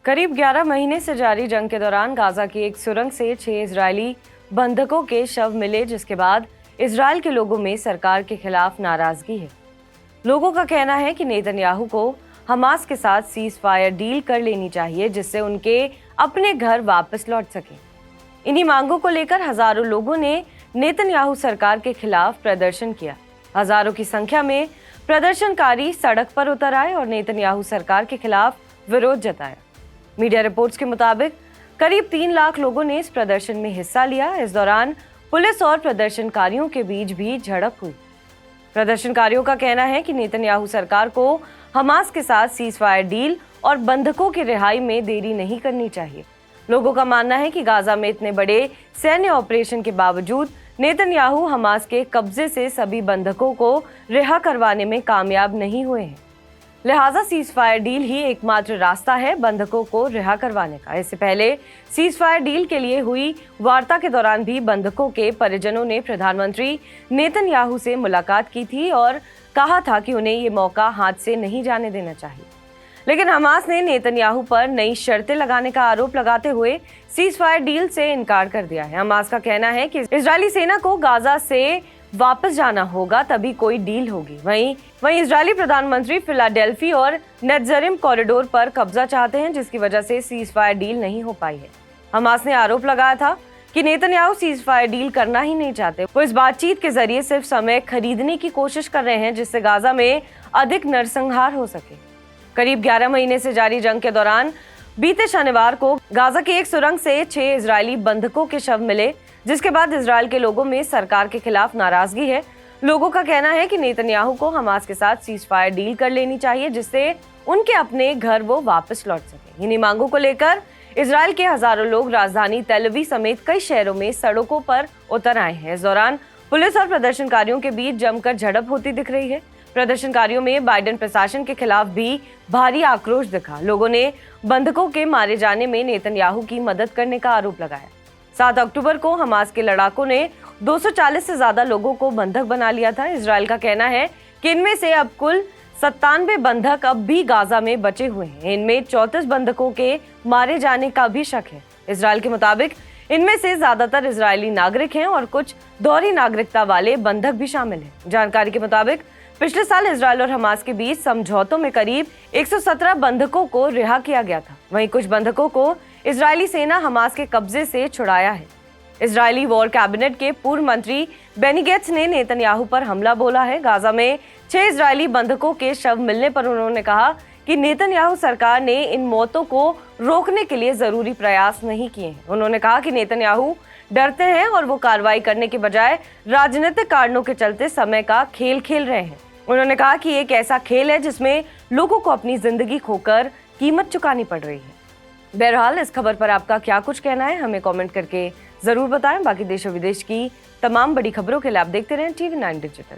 करीब 11 महीने से जारी जंग के दौरान गाजा की एक सुरंग से 6 इजरायली बंधकों के शव मिले, जिसके बाद इजरायल के लोगों में सरकार के खिलाफ नाराजगी है। लोगों का कहना है कि नेतन्याहू को हमास के साथ सीज फायर डील कर लेनी चाहिए, जिससे उनके अपने घर वापस लौट सकें। इन्हीं मांगों को लेकर हजारों लोगों ने नेतन्याहू सरकार के खिलाफ प्रदर्शन किया। हजारों की संख्या में प्रदर्शनकारी सड़क पर उतर आए और नेतन्याहू सरकार के खिलाफ विरोध जताया। मीडिया रिपोर्ट्स के मुताबिक करीब 3 लाख लोगों ने इस प्रदर्शन में हिस्सा लिया। इस दौरान पुलिस और प्रदर्शनकारियों के बीच भी झड़प हुई। प्रदर्शनकारियों का कहना है कि नेतन्याहू सरकार को हमास के साथ सीज फायर डील और बंधकों की रिहाई में देरी नहीं करनी चाहिए। लोगों का मानना है कि गाजा में इतने बड़े सैन्य ऑपरेशन के बावजूद नेतन्याहू हमास के कब्जे से सभी बंधकों को रिहा करवाने में कामयाब नहीं हुए हैं। लिहाजा सीज फायर डील ही एकमात्र रास्ता है बंधकों को रिहा करवाने का। इससे पहले सीज फायर डील के लिए हुई वार्ता के दौरान भी बंधकों के परिजनों ने प्रधानमंत्री नेतन्याहू से मुलाकात की थी और कहा था कि उन्हें ये मौका हाथ से नहीं जाने देना चाहिए। लेकिन हमास ने नेतन्याहू पर नई शर्तें लगाने का आरोप लगाते हुए सीज फायर डील से इनकार कर दिया है। हमास का कहना है कि इजरायली सेना को गाजा से वापस जाना होगा, तभी कोई डील होगी। वहीं इजरायली प्रधानमंत्री फिलाडेल्फी और नेत्जरिम कॉरिडोर पर कब्जा चाहते हैं, जिसकी वजह से सीज फायर डील नहीं हो पाई है। हमास ने आरोप लगाया था कि नेतन्याहू सीज फायर डील करना ही नहीं चाहते। वो इस बातचीत के जरिए सिर्फ समय खरीदने की कोशिश कर रहे हैं, जिससे गाजा में अधिक नरसंहार हो सके। करीब 11 महीने से जारी जंग के दौरान बीते शनिवार को गाजा की एक सुरंग से 6 इजरायली बंधकों के शव मिले, जिसके बाद इजरायल के लोगों में सरकार के खिलाफ नाराजगी है। लोगों का कहना है कि नेतन्याहू को हमास के साथ सीज फायर डील कर लेनी चाहिए, जिससे उनके अपने घर वो वापस लौट सके। इन्हीं मांगों को लेकर इजरायल के हजारों लोग राजधानी तेल अवीव समेत कई शहरों में सड़कों पर उतर आए हैं। इस दौरान पुलिस और प्रदर्शनकारियों के बीच जमकर झड़प होती दिख रही है। प्रदर्शनकारियों में बाइडेन प्रशासन के खिलाफ भी भारी आक्रोश दिखा। लोगों ने बंधकों के मारे जाने में नेतन्याहू की मदद करने का आरोप लगाया। 7 अक्टूबर को हमास के लड़ाकों ने 240 से ज्यादा लोगों को बंधक बना लिया था। इजरायल का कहना है कि इनमें से अब कुल 97 बंधक अब भी गाजा में बचे हुए हैं। इनमें 34 बंधकों के मारे जाने का भी शक है। इजरायल के मुताबिक इनमें से ज्यादातर इजरायली नागरिक हैं और कुछ दोहरी नागरिकता वाले बंधक भी शामिल हैं। जानकारी के मुताबिक पिछले साल इजरायल और हमास के बीच समझौतों में करीब 117 बंधकों को रिहा किया गया था। वहीं कुछ बंधकों को इजरायली सेना हमास के कब्जे से छुड़ाया है। इजरायली वॉर कैबिनेट के पूर्व मंत्री बेनी गेट्स ने नेतन्याहू पर हमला बोला है। गाजा में 6 इजरायली बंधकों के शव मिलने पर उन्होंने कहा कि नेतन्याहू सरकार ने इन मौतों को रोकने के लिए जरूरी प्रयास नहीं किए हैं। उन्होंने कहा कि नेतन्याहू डरते हैं और वो कार्रवाई करने के बजाय राजनीतिक कारणों के चलते समय का खेल खेल रहे हैं। उन्होंने कहा कि एक ऐसा खेल है जिसमें लोगों को अपनी जिंदगी खोकर कीमत चुकानी पड़ रही है। बहरहाल इस खबर पर आपका क्या कुछ कहना है, हमें कमेंट करके जरूर बताएं। बाकी देश और विदेश की तमाम बड़ी खबरों के लिए आप देखते रहें TV9 डिजिटल।